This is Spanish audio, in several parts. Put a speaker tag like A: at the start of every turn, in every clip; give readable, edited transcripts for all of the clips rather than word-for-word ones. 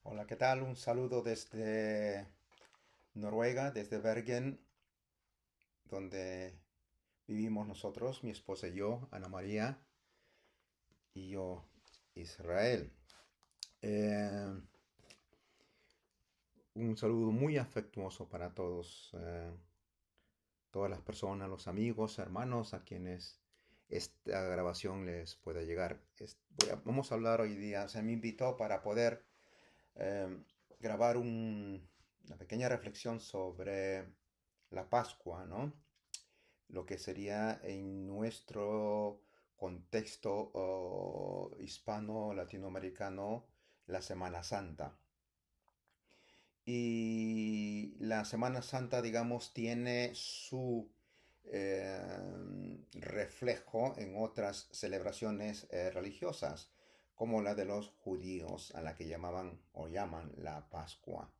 A: Hola, ¿qué tal? Un saludo desde Noruega, desde Bergen, donde vivimos nosotros, mi esposa y yo, Ana María, y yo, Israel. Eh, un saludo muy afectuoso para todos, todas las personas, los amigos, hermanos a quienes esta grabación les pueda llegar. Vamos a hablar hoy día, se me invitó para poder eh, grabar una pequeña reflexión sobre la Pascua, ¿no? Lo que sería en nuestro contexto hispano-latinoamericano la Semana Santa. Y la Semana Santa, digamos, tiene su reflejo en otras celebraciones religiosas, como la de los judíos, a la que llamaban o llaman la Pascua.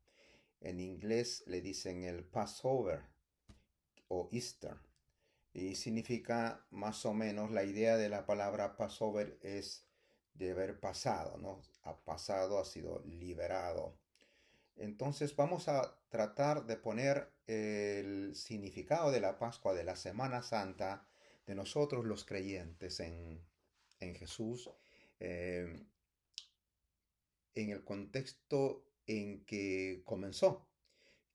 A: En inglés le dicen el Passover o Easter. Y significa más o menos, la idea de la palabra Passover es de haber pasado, ¿no? Ha pasado, ha sido liberado. Entonces vamos a tratar de poner el significado de la Pascua, de la Semana Santa, de nosotros los creyentes en Jesús, eh, en el contexto en que comenzó,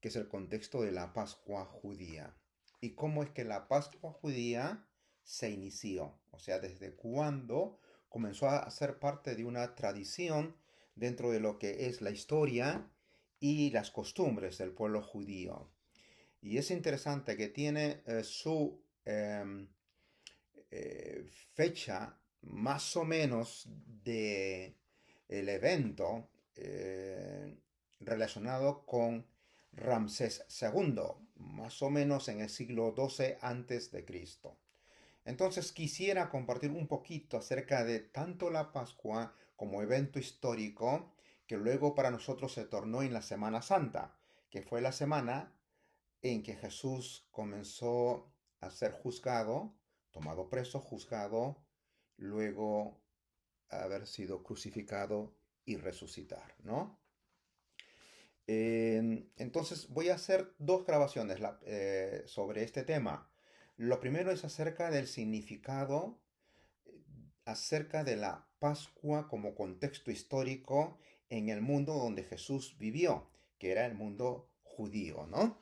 A: que es el contexto de la Pascua judía. ¿Y cómo es que la Pascua judía se inició? O sea, desde cuándo comenzó a ser parte de una tradición dentro de lo que es la historia y las costumbres del pueblo judío. Y es interesante que tiene su fecha más o menos de el evento relacionado con Ramsés II, más o menos en el siglo XII antes de Cristo. Entonces quisiera compartir un poquito acerca de tanto la Pascua como evento histórico que luego para nosotros se tornó en la Semana Santa, que fue la semana en que Jesús comenzó a ser juzgado, tomado preso, juzgado, luego haber sido crucificado y resucitar, ¿no? Entonces voy a hacer dos grabaciones sobre este tema. Lo primero es acerca del significado, eh, acerca de la Pascua como contexto histórico en el mundo donde Jesús vivió, que era el mundo judío, ¿no?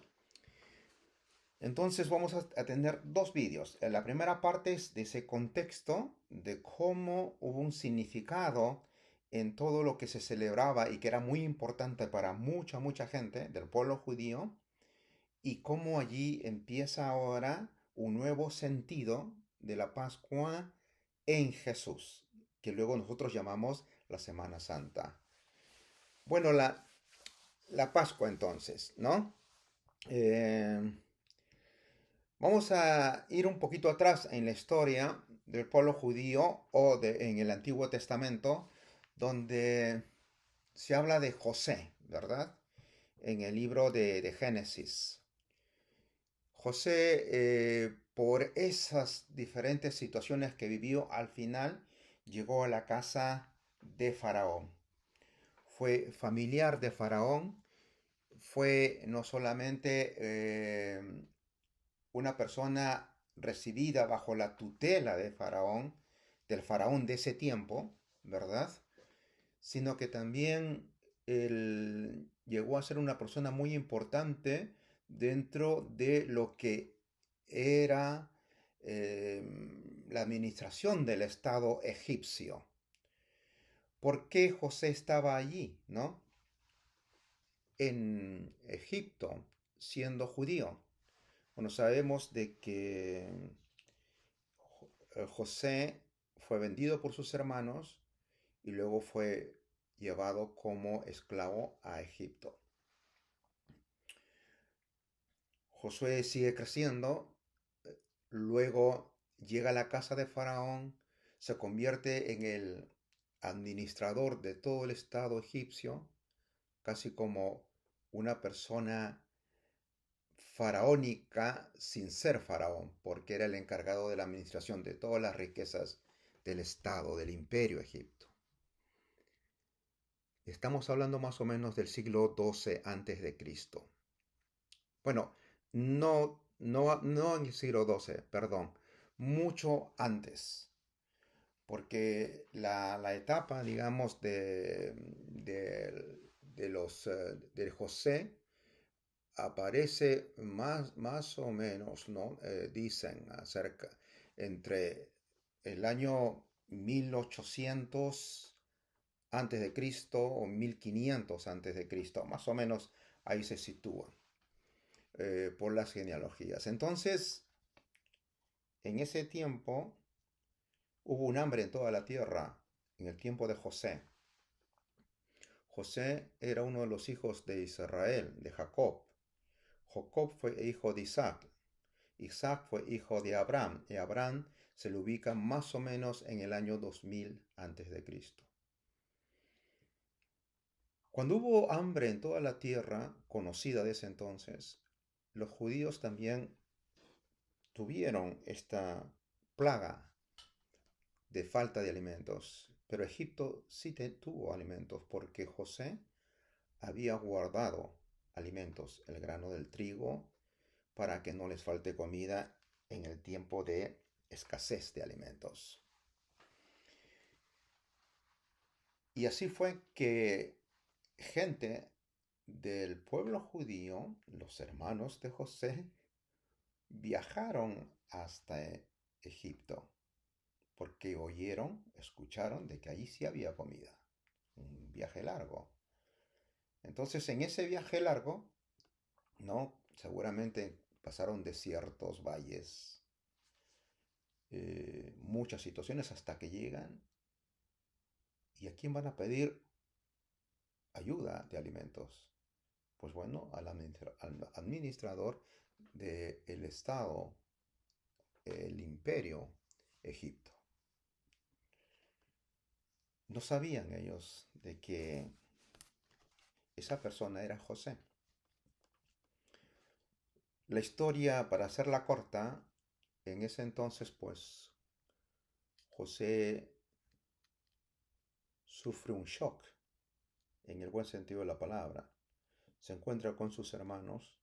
A: Entonces vamos a tener dos vídeos. La primera parte es de ese contexto, de cómo hubo un significado en todo lo que se celebraba y que era muy importante para mucha gente del pueblo judío, y cómo allí empieza ahora un nuevo sentido de la Pascua en Jesús, que luego nosotros llamamos la Semana Santa. Bueno, la Pascua entonces, ¿no? Eh, Vamos a ir un poquito atrás en la historia del pueblo judío en el Antiguo Testamento, donde se habla de José, ¿verdad? En el libro de Génesis. José, por esas diferentes situaciones que vivió, al final llegó a la casa de Faraón. Fue familiar de Faraón, fue no solamente una persona recibida bajo la tutela de Faraón, del Faraón de ese tiempo, ¿verdad? Sino que también él llegó a ser una persona muy importante dentro de lo que era eh, la administración del Estado egipcio. ¿Por qué José estaba allí, no? En Egipto, siendo judío. Bueno, sabemos de que José fue vendido por sus hermanos y luego fue llevado como esclavo a Egipto. Josué sigue creciendo, luego llega a la casa de Faraón, se convierte en el administrador de todo el estado egipcio, casi como una persona faraónica sin ser faraón, porque era el encargado de la administración de todas las riquezas del estado, del imperio egipto. Estamos hablando más o menos del siglo XII antes de Cristo. Bueno, no en el siglo XII, perdón, mucho antes, porque la etapa, digamos, de José aparece más o menos, ¿no? Dicen acerca entre el año 1800 antes de Cristo o 1500 antes de Cristo, más o menos ahí se sitúa por las genealogías. Entonces, en ese tiempo hubo un hambre en toda la tierra, en el tiempo de José. José era uno de los hijos de Israel, de Jacob. Jacob fue hijo de Isaac. Isaac fue hijo de Abraham, y Abraham se le ubica más o menos en el año 2000 antes de Cristo. Cuando hubo hambre en toda la tierra conocida de ese entonces, los judíos también tuvieron esta plaga de falta de alimentos, pero Egipto sí tuvo alimentos porque José había guardado alimentos, el grano del trigo, para que no les falte comida en el tiempo de escasez de alimentos. Y así fue que gente del pueblo judío, los hermanos de José, viajaron hasta Egipto porque escucharon de que allí sí había comida. Un viaje largo. Entonces, en ese viaje largo, ¿no? Seguramente pasaron desiertos, valles, muchas situaciones hasta que llegan. ¿Y a quién van a pedir ayuda de alimentos? Pues bueno, al administrador del Estado, el imperio Egipto. No sabían ellos de que esa persona era José. La historia, para hacerla corta, en ese entonces, pues, José sufre un shock, en el buen sentido de la palabra. Se encuentra con sus hermanos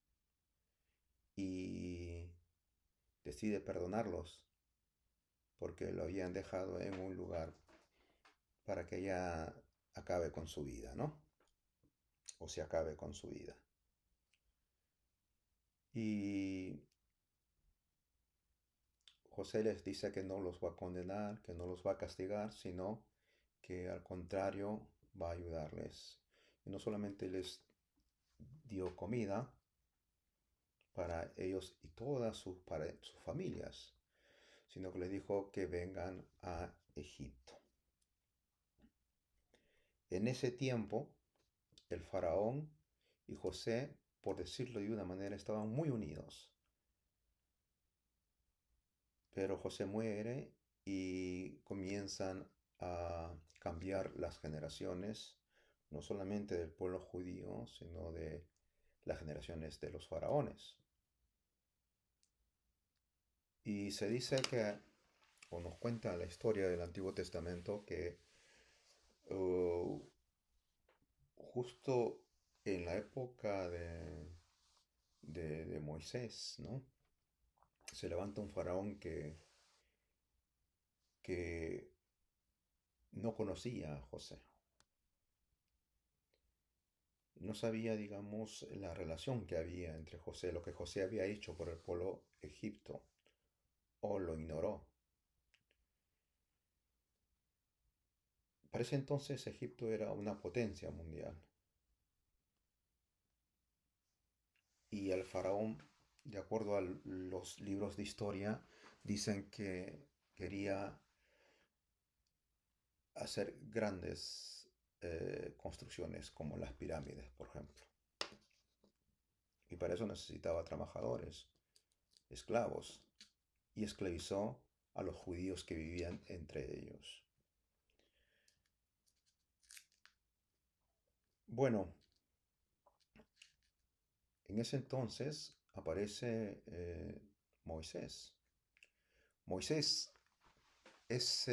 A: y decide perdonarlos porque lo habían dejado en un lugar para que ella acabe con su vida, ¿no? O se acabe con su vida. Y José les dice que no los va a condenar, que no los va a castigar, sino que al contrario va a ayudarles. Y no solamente les dio comida para ellos y para sus familias, sino que les dijo que vengan a Egipto. En ese tiempo, el faraón y José, por decirlo de una manera, estaban muy unidos. Pero José muere y comienzan a cambiar las generaciones, no solamente del pueblo judío, sino de las generaciones de los faraones. Y se dice que, o nos cuenta la historia del Antiguo Testamento, que uh, justo en la época de Moisés, ¿no? Se levanta un faraón que no conocía a José. No sabía, digamos, la relación que había entre José, lo que José había hecho por el pueblo Egipto, o lo ignoró. Para ese entonces Egipto era una potencia mundial. Y el faraón, de acuerdo a los libros de historia, dicen que quería hacer grandes construcciones como las pirámides, por ejemplo. Y para eso necesitaba trabajadores, esclavos, y esclavizó a los judíos que vivían entre ellos. Bueno, en ese entonces aparece Moisés. Moisés es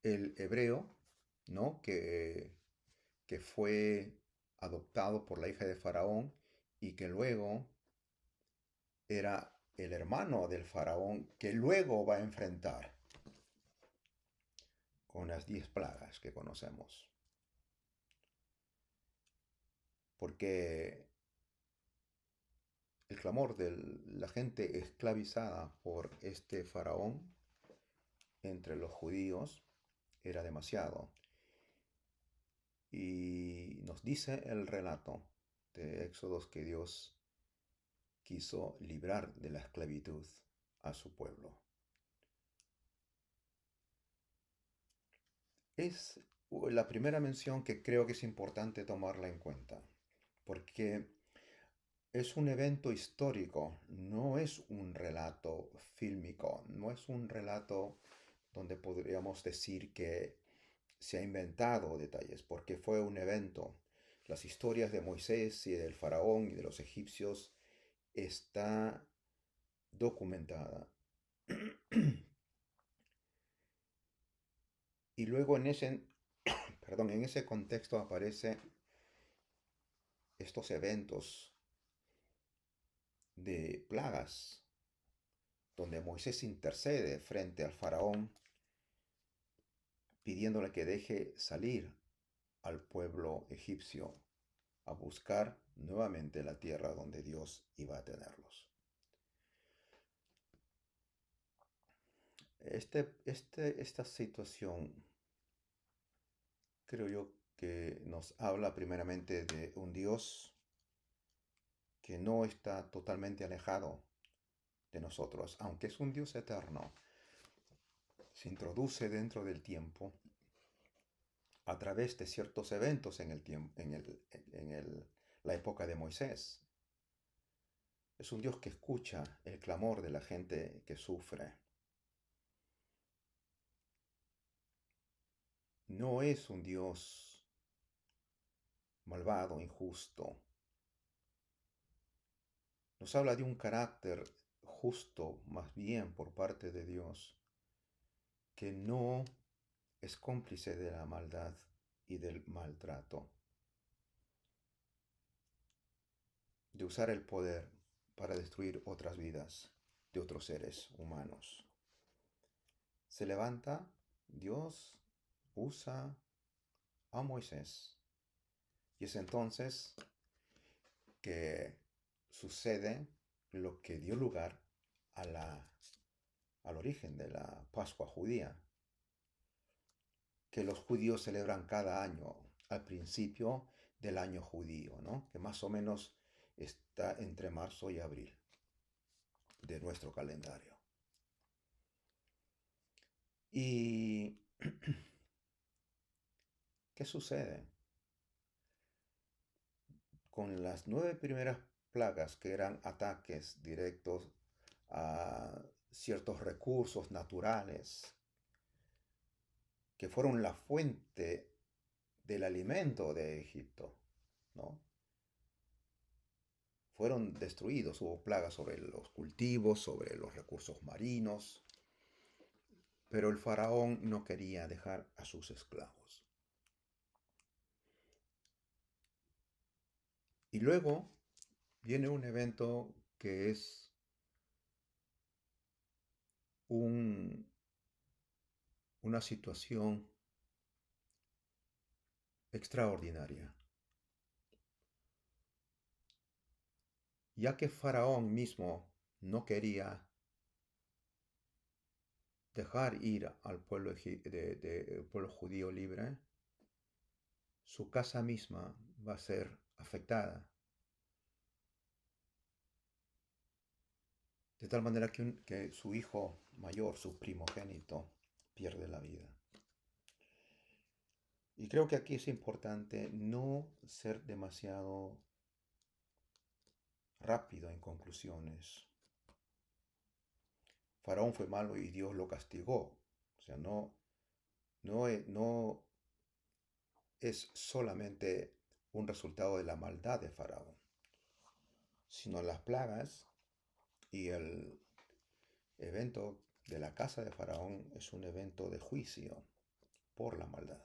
A: el hebreo, ¿no? Que fue adoptado por la hija de Faraón y que luego era el hermano del Faraón que luego va a enfrentar con las 10 plagas que conocemos. Porque el clamor de la gente esclavizada por este Faraón entre los judíos era demasiado. Y nos dice el relato de Éxodos que Dios quiso librar de la esclavitud a su pueblo. Es la primera mención que creo que es importante tomarla en cuenta, porque es un evento histórico, no es un relato fílmico, no es un relato donde podríamos decir que se ha inventado detalles, porque fue un evento. Las historias de Moisés y del faraón y de los egipcios está documentada. Y luego en ese contexto aparecen estos eventos de plagas, donde Moisés intercede frente al faraón pidiéndole que deje salir al pueblo egipcio a buscar nuevamente la tierra donde Dios iba a tenerlos. Esta situación creo yo que nos habla primeramente de un Dios que no está totalmente alejado de nosotros, aunque es un Dios eterno, se introduce dentro del tiempo a través de ciertos eventos en el tiempo, la época de Moisés. Es un Dios que escucha el clamor de la gente que sufre. No es un Dios malvado, injusto. Nos habla de un carácter justo, más bien por parte de Dios, que no es cómplice de la maldad y del maltrato, de usar el poder para destruir otras vidas de otros seres humanos. Se levanta, Dios usa a Moisés, y es entonces que sucede lo que dio lugar al origen de la Pascua judía, que los judíos celebran cada año, al principio del año judío, ¿no? Que más o menos está entre marzo y abril de nuestro calendario. ¿Y qué sucede? Con las 9 primeras plagas, que eran ataques directos a ciertos recursos naturales, que fueron la fuente del alimento de Egipto, ¿no? Fueron destruidos, hubo plagas sobre los cultivos, sobre los recursos marinos, pero el faraón no quería dejar a sus esclavos. Y luego viene un evento que es una situación extraordinaria, ya que Faraón mismo no quería dejar ir al pueblo, el pueblo judío libre. Su casa misma va a ser afectada, de tal manera que su hijo mayor, su primogénito, pierde la vida. Y creo que aquí es importante no ser demasiado rápido en conclusiones. Faraón fue malo y Dios lo castigó. O sea, no es solamente un resultado de la maldad de Faraón, sino las plagas y el evento de la casa de Faraón es un evento de juicio por la maldad.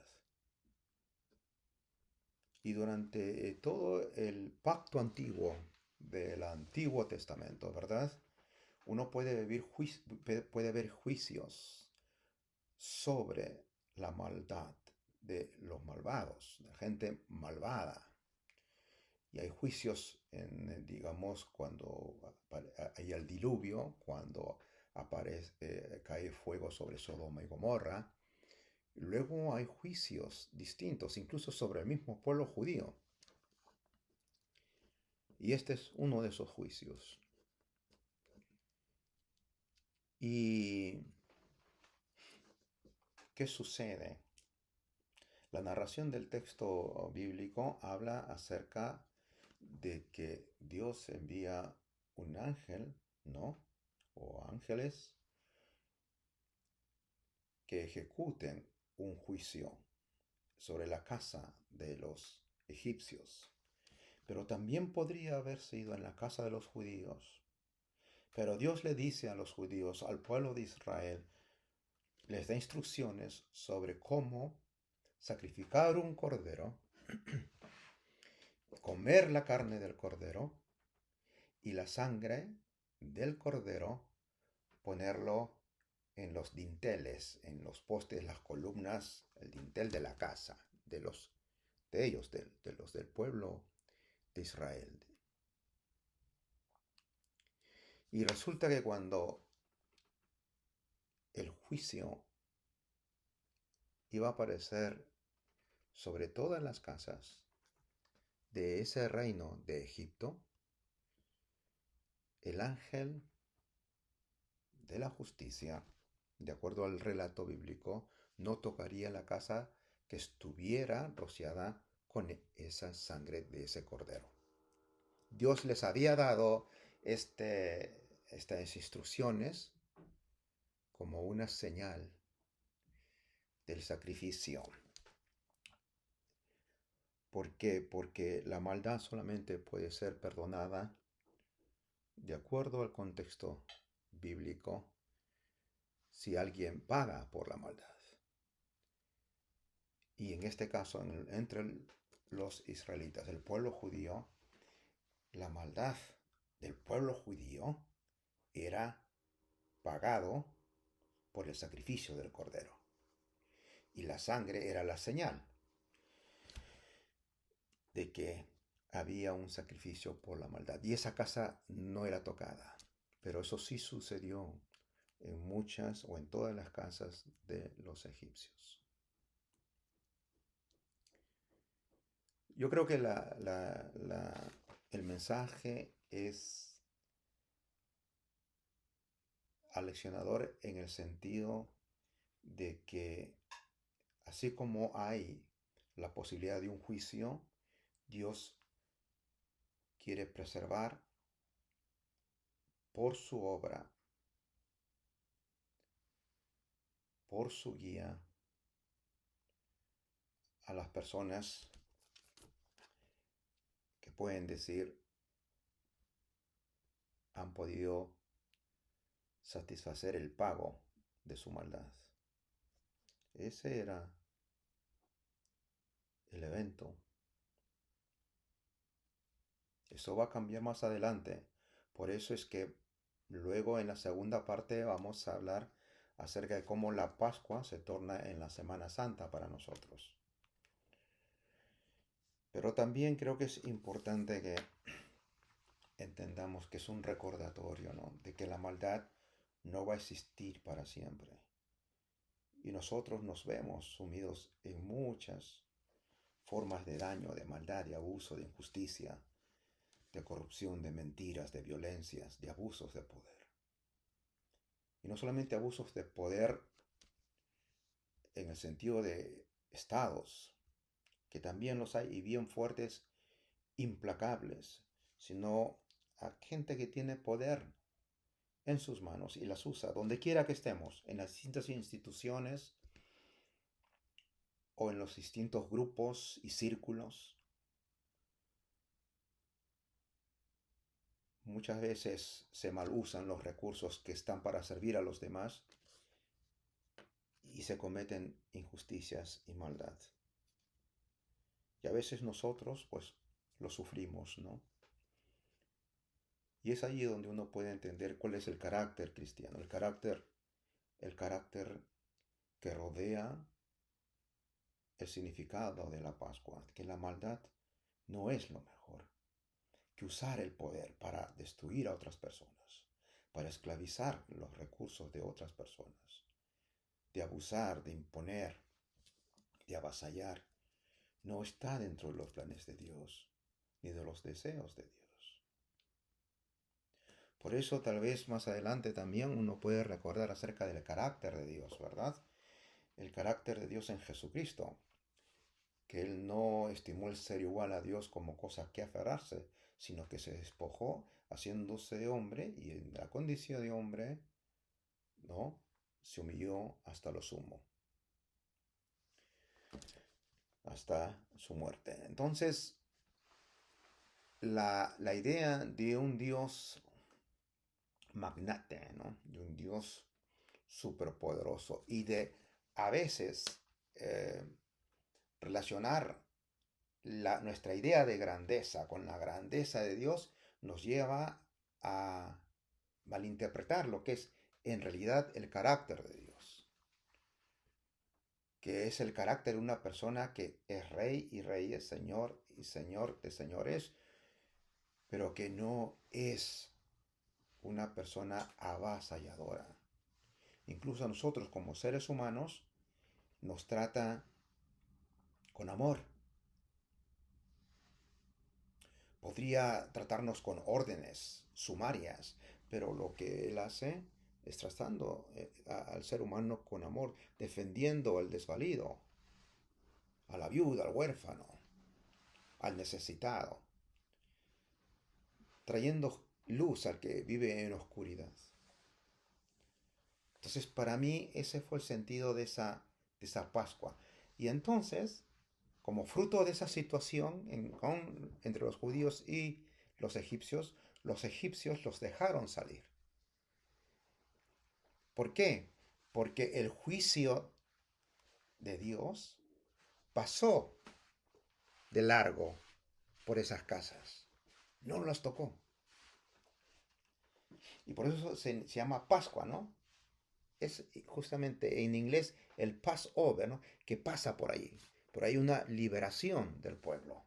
A: Y durante todo el pacto antiguo del Antiguo Testamento, ¿verdad? Uno puede ver juicios sobre la maldad de los malvados, de gente malvada. Y hay juicios, digamos, cuando hay el diluvio, cuando cae fuego sobre Sodoma y Gomorra. Luego hay juicios distintos, incluso sobre el mismo pueblo judío. Y este es uno de esos juicios. ¿Y qué sucede? La narración del texto bíblico habla acerca de que Dios envía un ángel, ¿no? O ángeles que ejecuten un juicio sobre la casa de los egipcios. Pero también podría haber sido en la casa de los judíos. Pero Dios le dice a los judíos, al pueblo de Israel, les da instrucciones sobre cómo sacrificar un cordero, comer la carne del cordero y la sangre del cordero ponerlo en los dinteles, en los postes, las columnas, el dintel de la casa, de los del pueblo de Israel. Y resulta que cuando el juicio iba a aparecer sobre todas las casas de ese reino de Egipto, el ángel de la justicia, de acuerdo al relato bíblico, no tocaría la casa que estuviera rociada con esa sangre de ese cordero. Dios les había dado estas instrucciones como una señal del sacrificio. ¿Por qué? Porque la maldad solamente puede ser perdonada de acuerdo al contexto bíblico si alguien paga por la maldad. Y en este caso, entre los israelitas, el pueblo judío, la maldad del pueblo judío era pagado por el sacrificio del cordero. Y la sangre era la señal de que había un sacrificio por la maldad. Y esa casa no era tocada. Pero eso sí sucedió en muchas o en todas las casas de los egipcios. Yo creo que el mensaje es aleccionador en el sentido de que así como hay la posibilidad de un juicio, Dios quiere preservar por su obra, por su guía, a las personas que pueden decir han podido satisfacer el pago de su maldad. Ese era el evento. Eso va a cambiar más adelante. Por eso es que luego en la segunda parte vamos a hablar acerca de cómo la Pascua se torna en la Semana Santa para nosotros. Pero también creo que es importante que entendamos que es un recordatorio, ¿no? De que la maldad no va a existir para siempre. Y nosotros nos vemos sumidos en muchas formas de daño, de maldad, de abuso, de injusticia, de corrupción, de mentiras, de violencias, de abusos de poder. Y no solamente abusos de poder en el sentido de estados, que también los hay y bien fuertes, implacables, sino a gente que tiene poder en sus manos y las usa donde quiera que estemos, en las distintas instituciones o en los distintos grupos y círculos. Muchas veces se malusan los recursos que están para servir a los demás y se cometen injusticias y maldad. Y a veces nosotros, pues, lo sufrimos, ¿no? Y es ahí donde uno puede entender cuál es el carácter cristiano, el carácter que rodea el significado de la Pascua, que la maldad no es lo mejor, que usar el poder para destruir a otras personas, para esclavizar los recursos de otras personas, de abusar, de imponer, de avasallar, no está dentro de los planes de Dios, ni de los deseos de Dios. Por eso tal vez más adelante también uno puede recordar acerca del carácter de Dios, ¿verdad? El carácter de Dios en Jesucristo, que Él no estimó el ser igual a Dios como cosa que aferrarse, sino que se despojó haciéndose hombre y en la condición de hombre, ¿no? Se humilló hasta lo sumo, hasta su muerte. Entonces, la idea de un Dios magnate, ¿no? De un Dios superpoderoso y de a veces eh, relacionar nuestra idea de grandeza con la grandeza de Dios nos lleva a malinterpretar lo que es en realidad el carácter de Dios, que es el carácter de una persona que es rey y reyes, señor y señor de señores, pero que no es una persona avasalladora. Incluso a nosotros como seres humanos nos trata con amor. Podría tratarnos con órdenes sumarias, pero lo que él hace es tratando al ser humano con amor, defendiendo al desvalido, a la viuda, al huérfano, al necesitado, trayendo luz al que vive en oscuridad. Entonces, para mí, ese fue el sentido de esa Pascua. Y entonces, como fruto de esa situación entre los judíos y los egipcios los dejaron salir. ¿Por qué? Porque el juicio de Dios pasó de largo por esas casas. No las tocó. Y por eso se llama Pascua, ¿no? Es justamente en inglés el Passover, ¿no? Que pasa por ahí. Por ahí una liberación del pueblo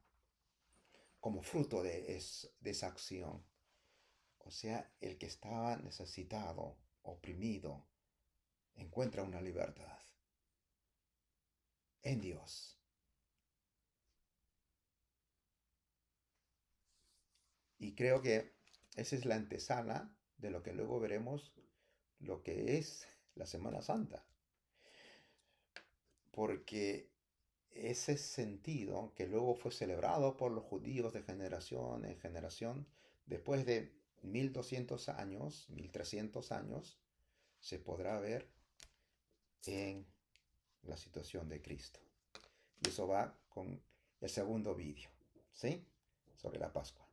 A: como fruto de esa acción. O sea, el que estaba necesitado, oprimido, encuentra una libertad en Dios. Y creo que esa es la antesala de lo que luego veremos, lo que es la Semana Santa. Porque ese sentido que luego fue celebrado por los judíos de generación en generación, después de 1200 años, 1300 años, se podrá ver en la situación de Cristo. Y eso va con el segundo vídeo, ¿sí? Sobre la Pascua.